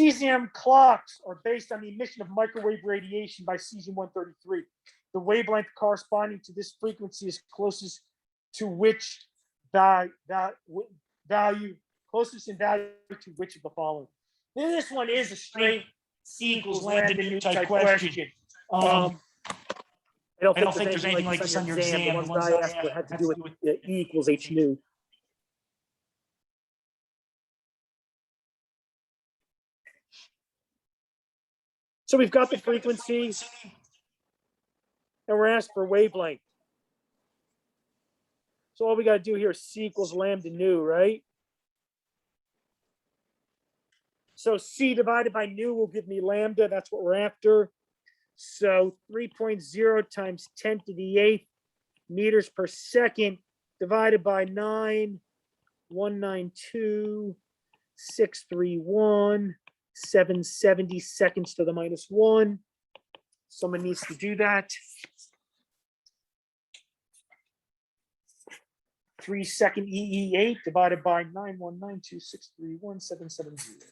Cesium clocks are based on the emission of microwave radiation by cesium-133. The wavelength corresponding to this frequency is closest to which value, closest in value to which of the following? This one is a straight C equals lambda nu type question. I don't think there's anything like this on your exam. The ones I asked for had to do with E equals H nu. So we've got the frequency, and we're asked for wavelength. So all we got to do here is C equals lambda nu, right? So C divided by nu will give me lambda. That's what we're after. So 3.0 times 10 to the 8th meters per second divided by 9,192, 631, 770 seconds to the -1. Someone needs to do that. 3-second EE8 divided by 9,192, 631, 770.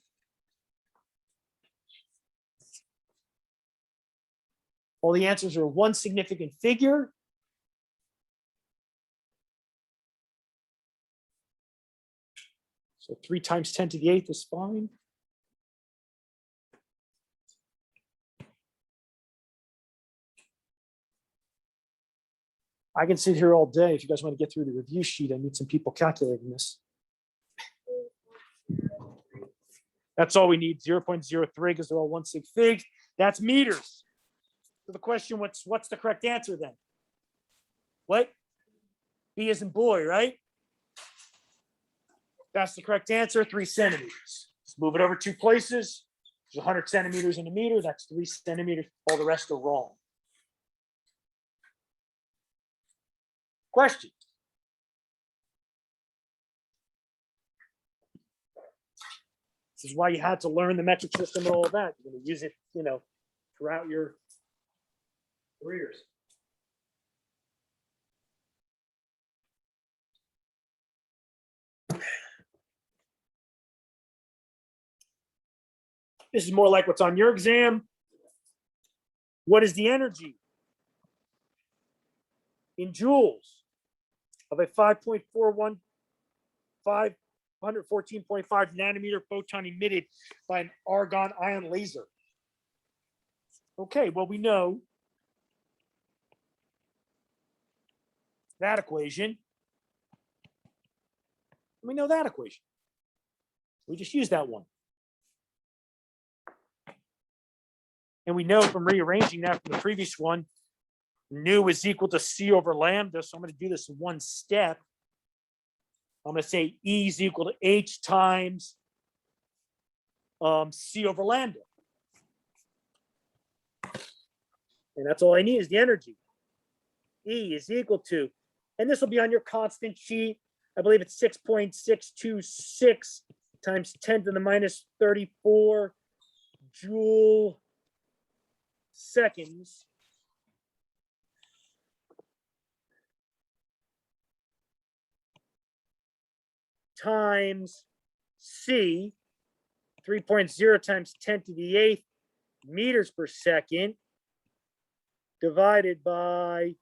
All the answers are one significant figure. So 3 times 10 to the 8th is fine. I can sit here all day. If you guys want to get through the review sheet, I need some people calculating this. That's all we need, 0.03, because they're all one sig fig. That's meters. So the question, what's the correct answer then? What? B as in boy, right? That's the correct answer, 3 centimeters. Let's move it over 2 places. There's 100 centimeters in a meter. That's 3 centimeters. All the rest are wrong. Question. This is why you had to learn the metric system and all of that. You're going to use it, throughout your careers. This is more like what's on your exam. What is the energy in joules of a 5.415 114.5 nanometer photon emitted by an argon ion laser? Okay, well, we know that equation. We know that equation. We just use that one. And we know from rearranging that from the previous one, nu is equal to C over lambda. So I'm going to do this in one step. I'm going to say E is equal to H times C over lambda. And that's all I need is the energy. E is equal to, and this will be on your constant sheet. I believe it's 6.626 times 10 to the minus 34 joule seconds times C, 3.0 times 10 to the 8th meters per second divided by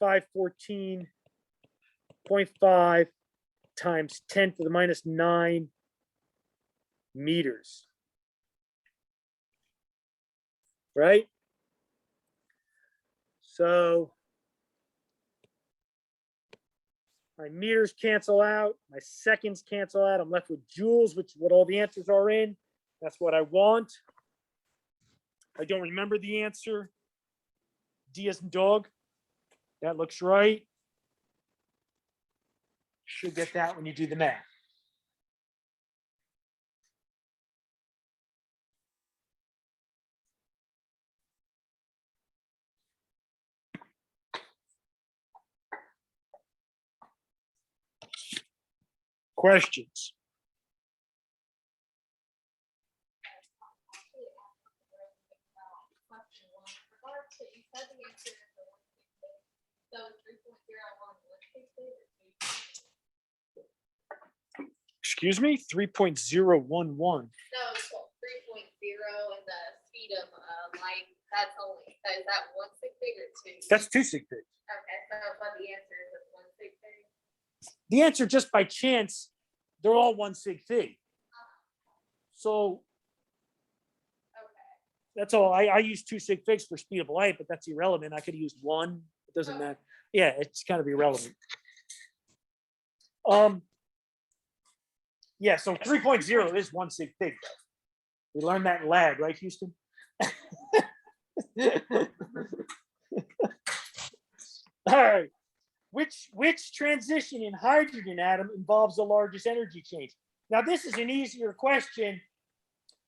514.5 times 10 to the minus 9 meters. Right? So my meters cancel out, my seconds cancel out. I'm left with joules, which is what all the answers are in. That's what I want. I don't remember the answer. D as in dog. That looks right. Should get that when you do the math. Questions? Excuse me, 3.011. No, it's 3.0 and the speed of light, that's only, is that 1 sig fig or 2? That's 2 sig figs. Okay, so but the answer is 1 sig fig. The answer, just by chance, they're all 1 sig fig. So Okay. that's all. I use 2 sig figs for speed of light, but that's irrelevant. I could have used 1. It doesn't matter. Yeah, it's kind of irrelevant. Yeah, so 3.0 is 1 sig fig. We learned that in lab, right, Houston? All right. Which transition in hydrogen atom involves the largest energy change? Now, this is an easier question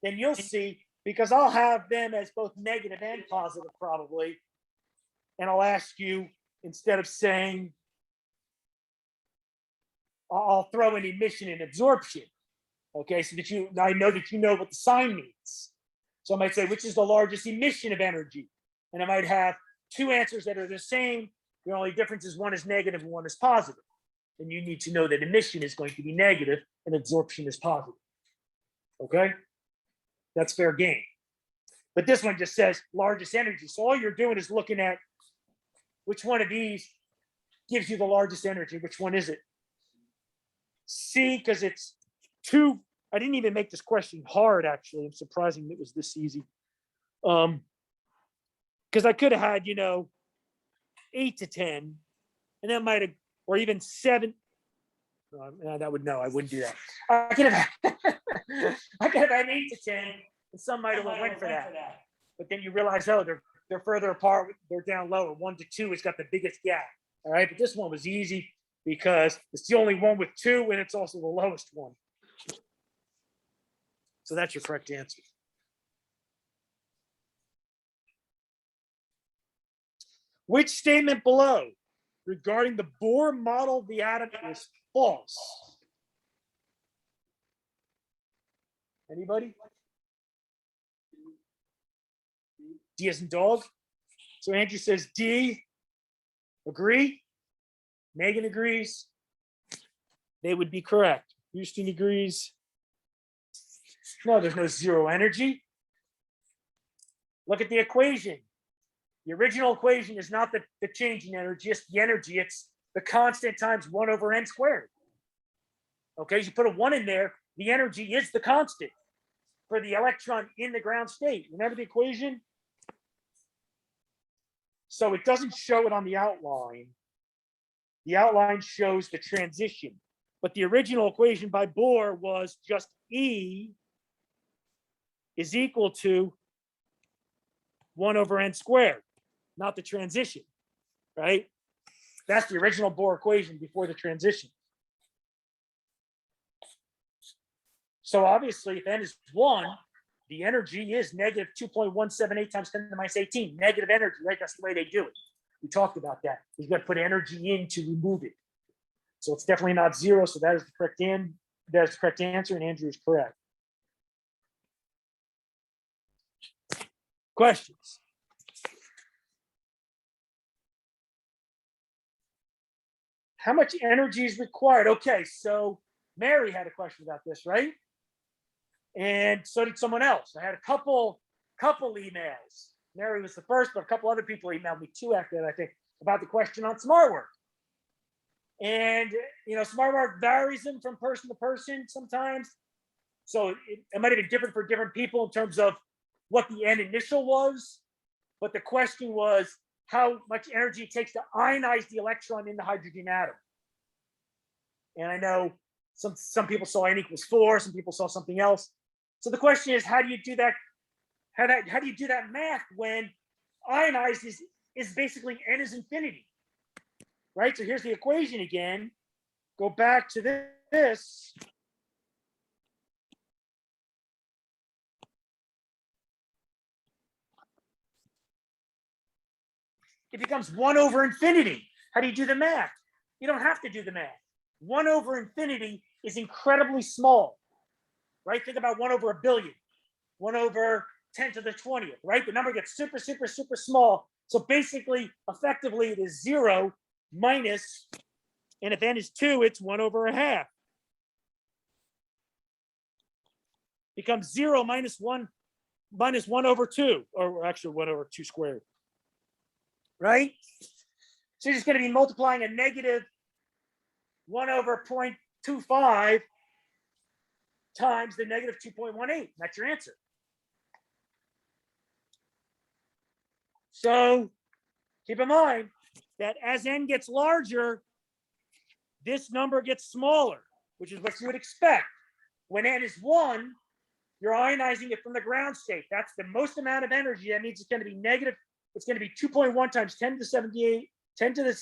than you'll see, because I'll have them as both negative and positive probably. And I'll ask you, instead of saying, I'll throw in emission and absorption. Okay, so that I know that you know what the sign means. So I might say, which is the largest emission of energy? And I might have 2 answers that are the same. The only difference is one is negative and one is positive. And you need to know that emission is going to be negative and absorption is positive. Okay, that's fair game. But this one just says largest energy. So all you're doing is looking at which one of these gives you the largest energy. Which one is it? C, because it's 2. I didn't even make this question hard, actually. I'm surprising it was this easy. Because I could have had, 8 to 10, and that might have, or even 7. That would, no, I wouldn't do that. I could have had 8 to 10, and some might have went for that. But then you realize, oh, they're further apart. They're down lower. 1 to 2 has got the biggest gap. All right, but this one was easy because it's the only one with 2, and it's also the lowest one. So that's your correct answer. Which statement below regarding the Bohr model of the atom is false? Anybody? D as in dog. So Andrew says D. Agree? Megan agrees. They would be correct. Houston agrees. No, there's no zero energy. Look at the equation. The original equation is not the change in energy, it's the energy. It's the constant times 1 over n squared. Okay, you put a 1 in there, the energy is the constant for the electron in the ground state. Remember the equation? So it doesn't show it on the outline. The outline shows the transition. But the original equation by Bohr was just E is equal to 1 over n squared, not the transition, right? That's the original Bohr equation before the transition. So obviously, if n is 1, the energy is negative 2.178 times 10 to the minus 18. Negative energy, right? That's the way they do it. We talked about that. You've got to put energy in to remove it. So it's definitely not 0. So that is the correct that is the correct answer, and Andrew is correct. Questions? How much energy is required? Okay, so Mary had a question about this, right? And so did someone else. I had a couple emails. Mary was the first, but a couple other people emailed me too after that, I think, about the question on smart work. And smart work varies them from person to person sometimes. So it might have been different for different people in terms of what the n initial was. But the question was how much energy it takes to ionize the electron in the hydrogen atom. And I know some people saw n equals 4, some people saw something else. So the question is, how do you do that? How do you do that math when ionized is basically n is infinity, right? So here's the equation again. Go back to this. It becomes 1 over infinity. How do you do the math? You don't have to do the math. 1 over infinity is incredibly small, right? Think about 1 over a billion, 1 over 10 to the 20th, right? The number gets super, super, super small. So basically, effectively, it is 0 minus, and if n is 2, it's 1 over a half. becomes 0 minus 1 over 2, or actually 1 over 2 squared. Right? So you're just going to be multiplying a negative 1 over 0.25 times the negative 2.18. That's your answer. So keep in mind that as n gets larger, this number gets smaller, which is what you would expect. When n is 1, you're ionizing it from the ground state. That's the most amount of energy. That means it's going to be negative. It's going to be 2.1 times 10 to the 78, 10 to the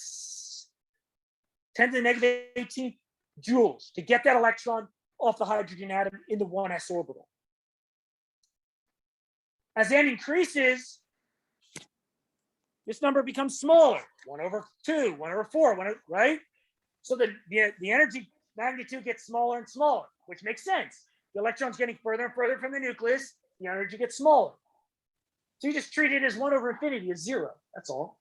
negative 18 joules to get that electron off the hydrogen atom in the 1s orbital. As n increases, this number becomes smaller, 1 over 2, 1 over 4, right? So the energy magnitude gets smaller and smaller, which makes sense. The electron's getting further and further from the nucleus, the energy gets smaller. So you just treat it as 1 over infinity, as 0, that's all.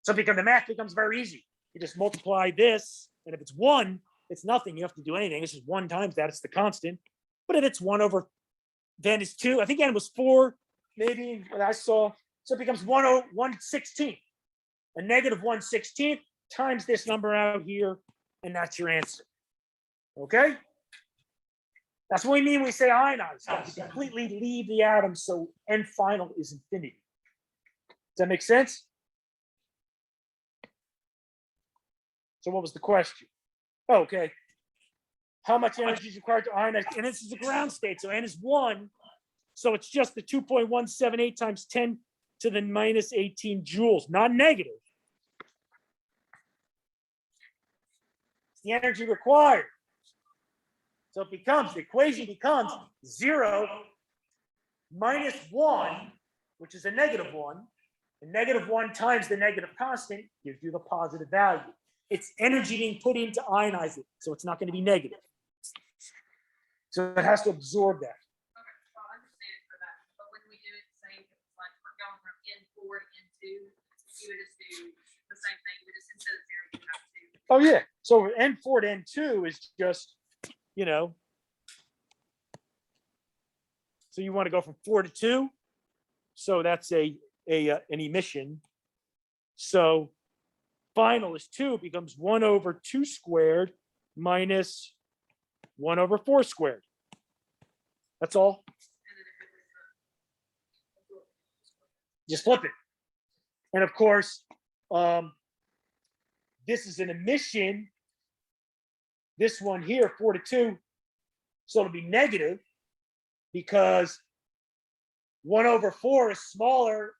So the math becomes very easy. You just multiply this, and if it's 1, it's nothing, you don't have to do anything, it's just 1 times that, it's the constant. But if it's 1 over, then it's 2, I think n was 4, maybe, what I saw. So it becomes 1/16, a negative 1/16 times this number out here, and that's your answer. Okay? That's what we mean when we say ionize. You completely leave the atom, so n final is infinity. Does that make sense? So what was the question? Oh, okay. How much energy is required to ionize? And this is the ground state, so n is 1. So it's just the 2.178 times 10 to the minus 18 joules, not negative. It's the energy required. So it becomes, the equation becomes 0 minus 1, which is a negative 1. And negative 1 times the negative constant gives you the positive value. It's energy being put in to ionize it, so it's not going to be negative. So it has to absorb that. Okay, well, I understand for that, but when we do it, say, like we're going from N4 to N2, you would just do the same thing. You would just, instead of 0, you have 2. Oh, yeah. So N4 to N2 is just, so you want to go from 4 to 2. So that's an emission. So final is 2, becomes 1 over 2 squared minus 1 over 4 squared. That's all. Just flip it. And of course, this is an emission. This one here, 4 to 2. So it'll be negative because 1 over 4 is smaller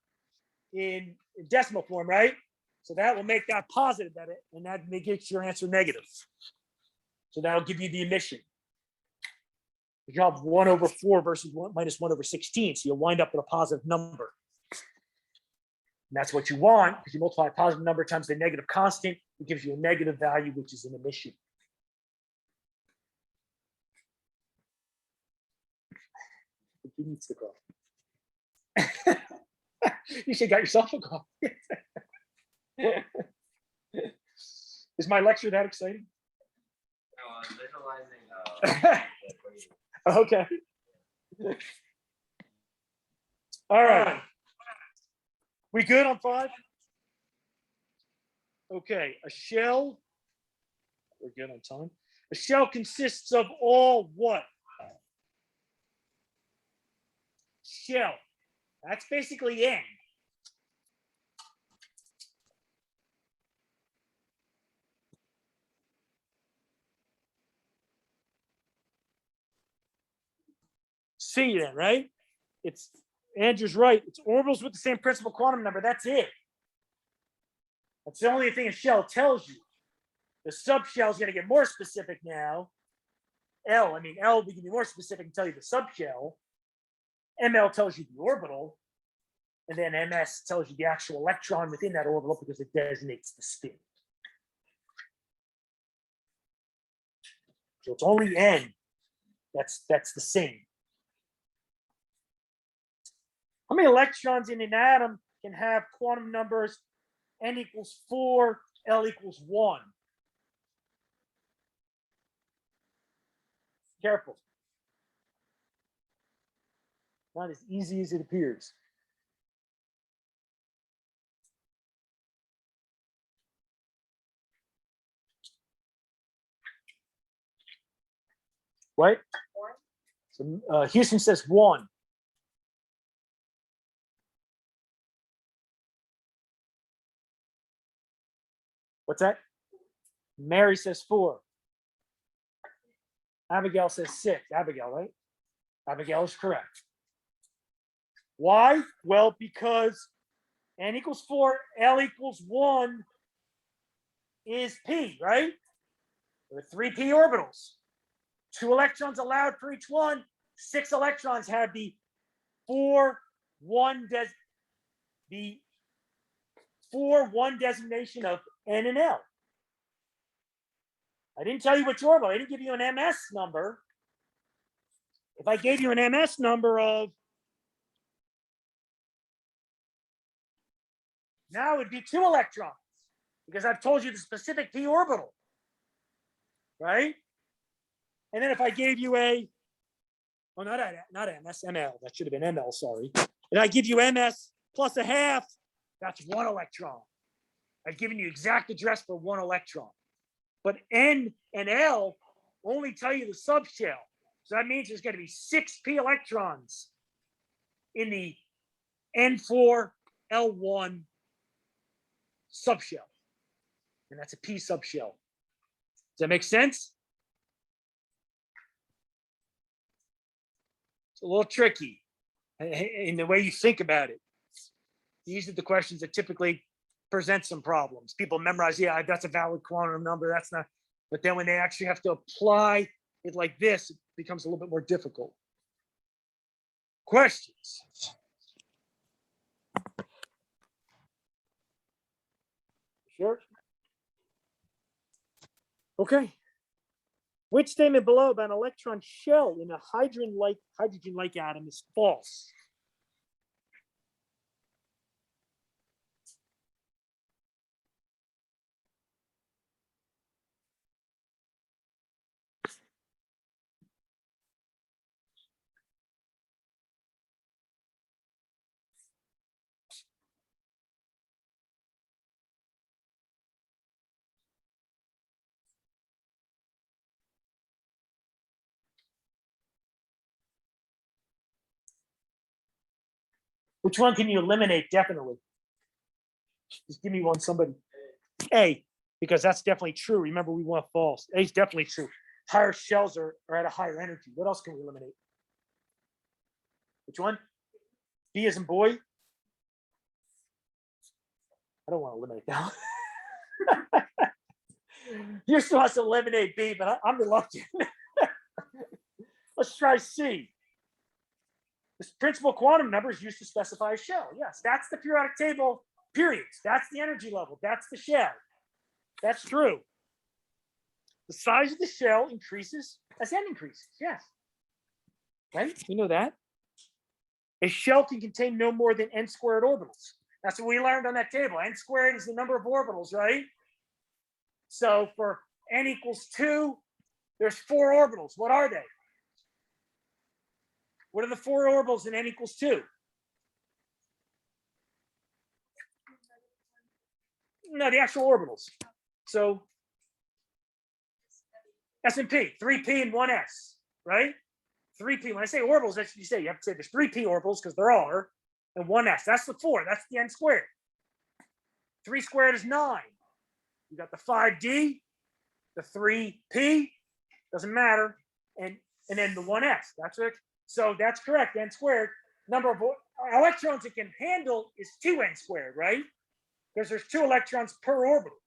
in decimal form, right? So that will make that positive, and that makes your answer negative. So that'll give you the emission. You have 1 over 4 versus minus 1 over 16. So you'll wind up with a positive number. And that's what you want, because you multiply a positive number times the negative constant, it gives you a negative value, which is an emission. He needs to go. You should have got yourself a coffee. Is my lecture that exciting? No, I'm visualizing. Okay. All right. We good on 5? Okay, a shell. We're good on time. A shell consists of all what? Shell. That's basically N. C then, right? It's Andrew's right. It's orbitals with the same principal quantum number. That's it. That's the only thing a shell tells you. The subshell is going to get more specific now. L, we can be more specific and tell you the subshell. ML tells you the orbital. And then MS tells you the actual electron within that orbital because it designates the spin. So it's only N that's the same. How many electrons in an atom can have quantum numbers N equals 4, L equals 1? Careful. Not as easy as it appears. What? So Houston says 1. What's that? Mary says 4. Abigail says 6. Abigail, right? Abigail is correct. Why? Well, because n equals 4, L equals 1 is P, right? There are 3 P orbitals. 2 electrons allowed for each one. 6 electrons have the 4-1 designation of N and L. I didn't tell you which orbital. I didn't give you an MS number. If I gave you an MS number of, now it would be 2 electrons, because I've told you the specific p orbital, right? And then if I gave you a, oh, not MS, ML, that should have been ML, sorry. And I give you MS plus a half, that's 1 electron. I've given you exact address for 1 electron. But N and L only tell you the subshell. So that means there's going to be 6 p electrons in the N4L1 subshell. And that's a p subshell. Does that make sense? It's a little tricky in the way you think about it. These are the questions that typically present some problems. People memorize, yeah, that's a valid quantum number, that's not. But then when they actually have to apply it like this, it becomes a little bit more difficult. Questions? Sure. Okay. Which statement below about an electron shell in a hydrogen-like atom is false? Which one can you eliminate definitely? Just give me one, somebody. A, because that's definitely true. Remember, we want false. A is definitely true. Higher shells are at a higher energy. What else can we eliminate? Which one? B as in boy? I don't want to eliminate that one. You're supposed to eliminate B, but I'm reluctant. Let's try C. This principal quantum number is used to specify a shell. Yes, that's the periodic table, periods. That's the energy level. That's the shell. That's true. The size of the shell increases as n increases. Yes. Right? We know that. A shell can contain no more than n squared orbitals. That's what we learned on that table. N squared is the number of orbitals, right? So for n equals 2, there's 4 orbitals. What are they? What are the 4 orbitals in n equals 2? No, the actual orbitals. So S and P, 3p and 1s, right? 3p. When I say orbitals, that's what you say. You have to say there's 3p orbitals because there are, and 1s. That's the 4. That's the n squared. 3 squared is 9. You got the 5d, the 3p, doesn't matter, and then the 1s. That's it. So that's correct. N squared. Number of electrons it can handle is 2n squared, right? Because there's 2 electrons per orbital.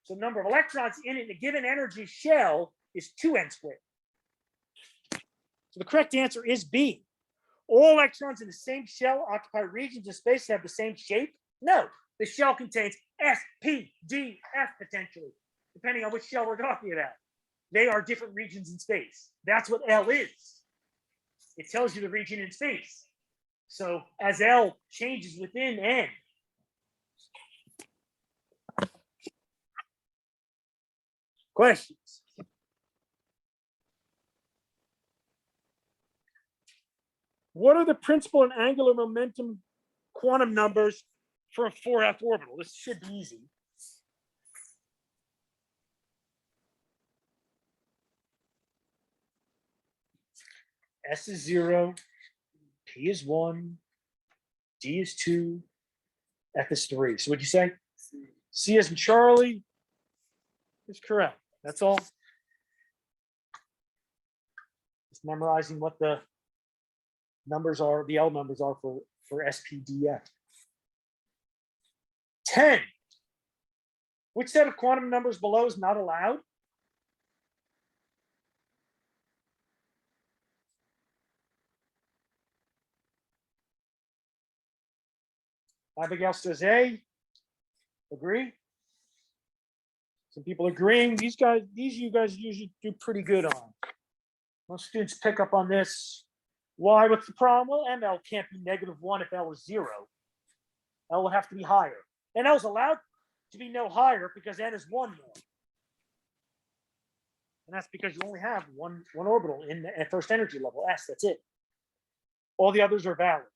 So the number of electrons in a given energy shell is 2n squared. So the correct answer is B. All electrons in the same shell occupy regions of space that have the same shape? No. The shell contains S, P, D, F potentially, depending on which shell we're talking about. They are different regions in space. That's what L is. It tells you the region in space. So as L changes within N, questions? What are the principal and angular momentum quantum numbers for a 4f orbital? This should be easy. S is 0, P is 1, D is 2, F is 3. So what'd you say? C as in Charlie is correct. That's all. Just memorizing what the numbers are, the L numbers are for SPDF. 10. Which set of quantum numbers below is not allowed? Abigail says A. Agree? Some people agreeing. These you guys usually do pretty good on. Most students pick up on this. Why? What's the problem? Well, ML can't be -1 if L is 0. L will have to be higher. And L is allowed to be no higher because N is 1 more. And that's because you only have one orbital in the first energy level, S. That's it. All the others are valid.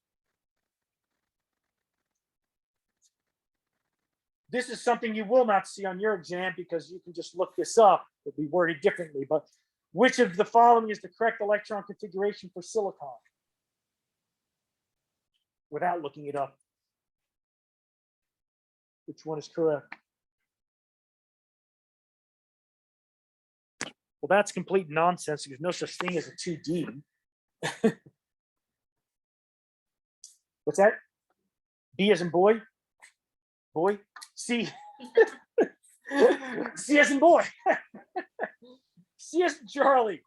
This is something you will not see on your exam because you can just look this up. It'll be worded differently. But which of the following is the correct electron configuration for silicon? Without looking it up. Which one is correct? Well, that's complete nonsense. There's no such thing as a 2D. What's that? B as in boy? Boy? C. C as in boy. C as in Charlie.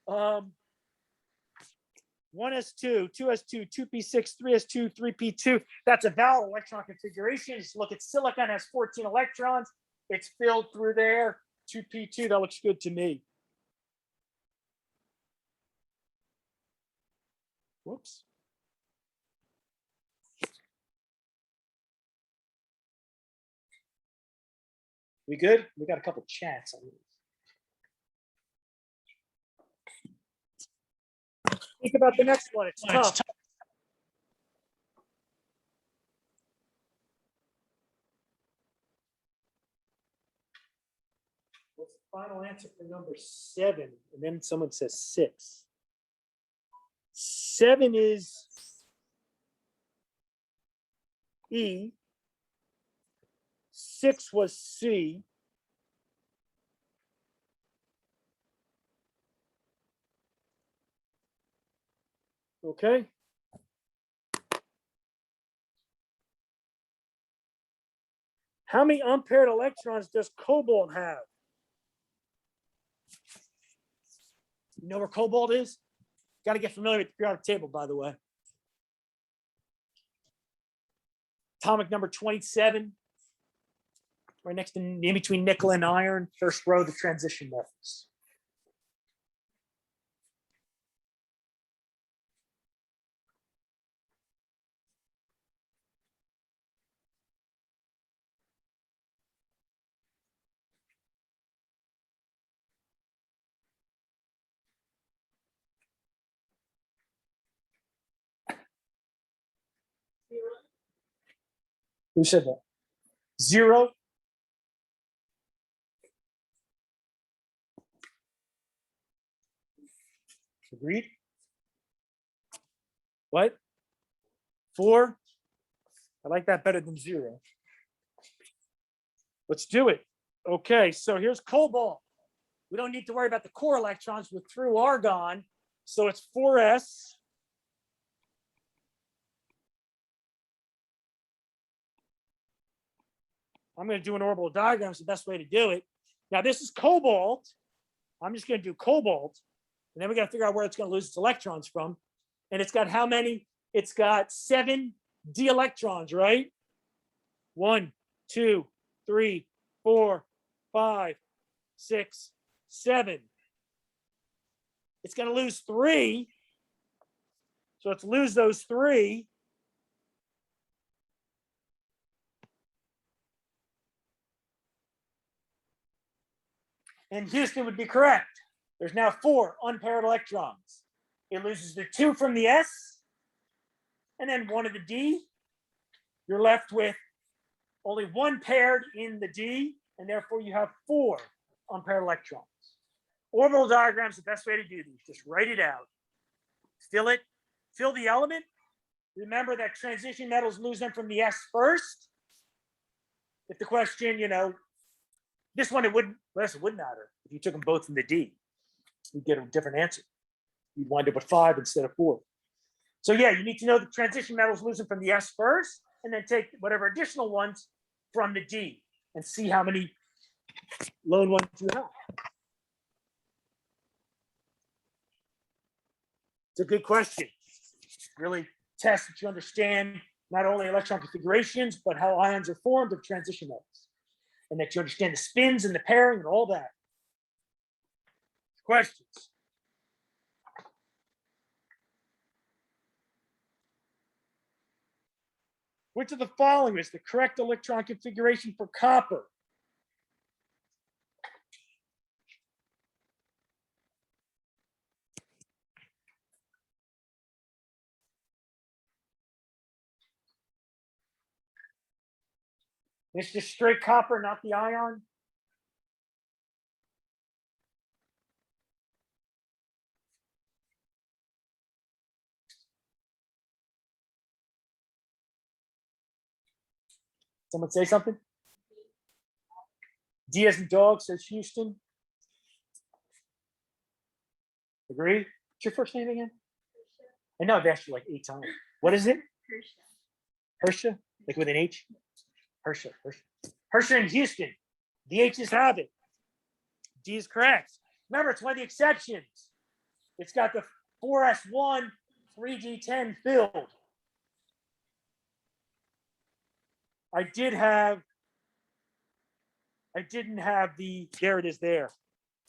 1s2, 2s2, 2p6, 3s2, 3p2. That's a valid electron configuration. Just look at silicon, has 14 electrons. It's filled through there. 2p2, that looks good to me. Whoops. We good? We got a couple chats on this. Think about the next one. It's tough. What's the final answer for number 7? And then someone says 6. 7 is E. 6 was C. Okay. How many unpaired electrons does cobalt have? You know where cobalt is? Got to get familiar with the periodic table, by the way. Atomic number 27. Right next to, in between nickel and iron. First row, the transition methods. Who said that? 0. Agreed? What? 4? I like that better than 0. Let's do it. Okay, so here's cobalt. We don't need to worry about the core electrons. We're through argon. So it's 4s. I'm going to do an orbital diagram. It's the best way to do it. Now, this is cobalt. I'm just going to do cobalt. And then we got to figure out where it's going to lose its electrons from. And it's got how many? It's got 7 d electrons, right? 1, 2, 3, 4, 5, 6, 7. It's going to lose 3. So let's lose those 3. And Houston would be correct. There's now 4 unpaired electrons. It loses the 2 from the S and then 1 of the D. You're left with only 1 paired in the D, and therefore you have 4 unpaired electrons. Orbital diagram's the best way to do these. Just write it out. Fill it. Fill the element. Remember that transition metals lose them from the S first. If the question, this one, it wouldn't matter. If you took them both from the D, you'd get a different answer. You'd wind up with 5 instead of 4. So yeah, you need to know the transition metals lose them from the S first, and then take whatever additional ones from the D and see how many lone ones you have. It's a good question. Really test that you understand not only electron configurations, but how ions are formed of transition metals, and that you understand the spins and the pairing and all that. Questions? Which of the following is the correct electron configuration for copper? It's just straight copper, not the ion. Someone say something? D as in dog, says Houston. Agree? What's your first name again? I know I've asked you like 8 times. What is it? Hersha? Like with an H? Hersha. Hersha in Houston. The H's have it. D is correct. Remember, it's one of the exceptions. It's got the 4s1 3d10 filled. I didn't have the, there it is there.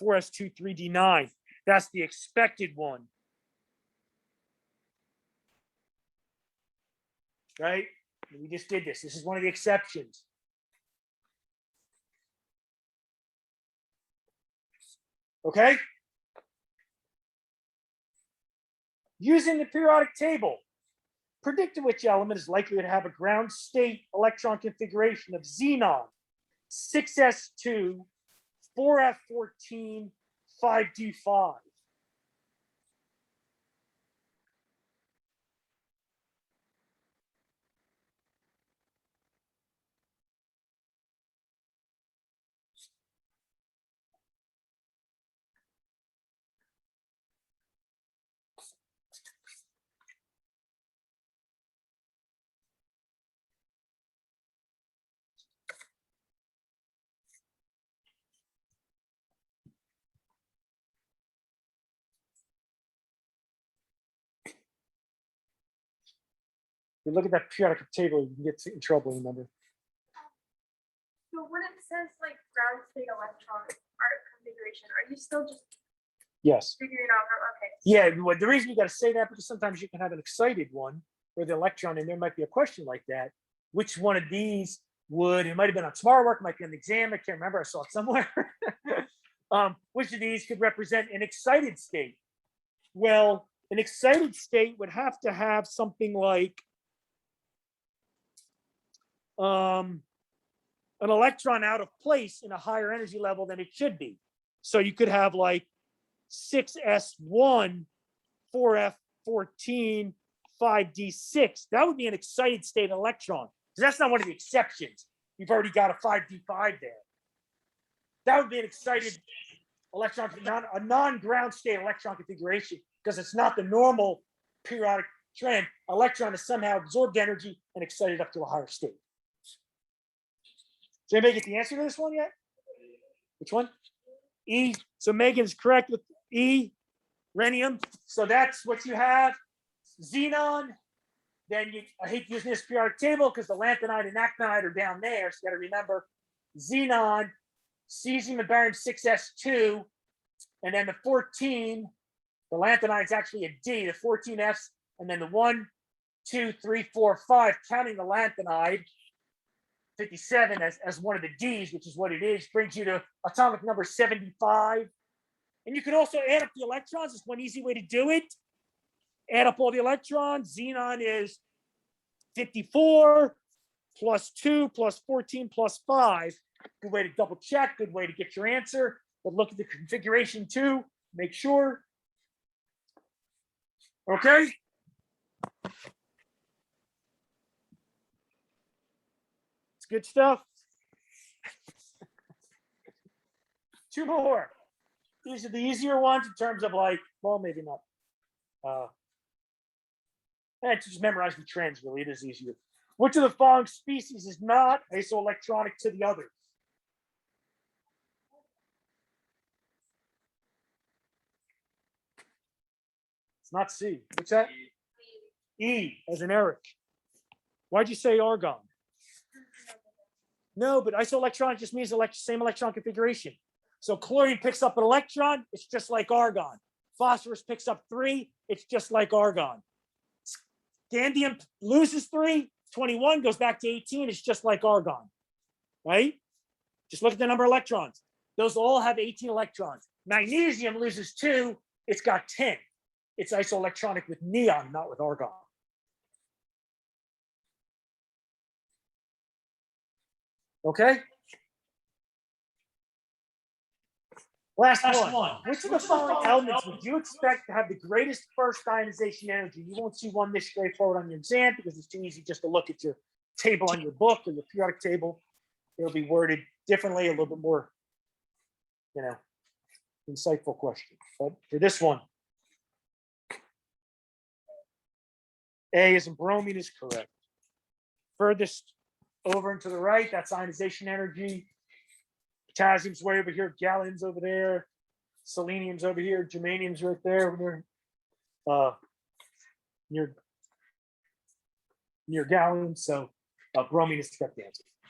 4s2 3d9. That's the expected one. Right? We just did this. This is one of the exceptions. Okay? Using the periodic table, predict which element is likely to have a ground state electron configuration of xenon, 6s2, 4f14, 5d5. You look at that periodic table, you can get in trouble, remember? So when it says like ground state electron configuration, are you still just Yes. figuring out? Okay. Yeah, well, the reason you got to say that, because sometimes you can have an excited one where the electron, and there might be a question like that. Which one of these would, it might have been on Smart Work, might be on the exam, I can't remember, I saw it somewhere. Which of these could represent an excited state? Well, an excited state would have to have something like an electron out of place in a higher energy level than it should be. So you could have like 6s1, 4f14, 5d6. That would be an excited state electron, because that's not one of the exceptions. You've already got a 5d5 there. That would be an excited electron, a non-ground state electron configuration, because it's not the normal periodic trend. Electron has somehow absorbed energy and excited up to a higher state. Did anybody get the answer to this one yet? Which one? E. So Megan's correct with E, rhenium. So that's what you have. Xenon. Then I hate using this periodic table because the lanthanide and actinide are down there. So you got to remember xenon, cesium and barium 6s2, and then the 14. The lanthanide is actually a D. The 14s, and then the 1, 2, 3, 4, 5, counting the lanthanide. 57 as one of the D's, which is what it is, brings you to atomic number 75. And you can also add up the electrons. It's one easy way to do it. Add up all the electrons. Xenon is 54 plus 2 plus 14 plus 5. Good way to double check. Good way to get your answer. But look at the configuration too. Make sure. Okay. It's good stuff. 2 more. These are the easier ones in terms of like, well, maybe not. Just memorize the trends, really. It is easier. Which of the following species is not isoelectronic to the others? It's not C. What's that? E, as in Eric. Why'd you say argon? No, but isoelectronic just means same electron configuration. So chlorine picks up an electron, it's just like argon. Phosphorus picks up 3, it's just like argon. Scandium loses 3, 21 goes back to 18, it's just like argon, right? Just look at the number of electrons. Those all have 18 electrons. Magnesium loses 2, it's got 10. It's isoelectronic with neon, not with argon. Okay? Last one. Which of the following elements would you expect to have the greatest first ionization energy? You won't see one this straightforward on your exam because it's too easy just to look at your table on your book or your periodic table. It'll be worded differently, a little bit more, insightful question. But for this one, A as in bromine is correct. Furthest over and to the right, that's ionization energy. Potassium's way over here, gallium's over there, selenium's over here, germanium's right there, over there, near gallium. So bromine is the correct answer.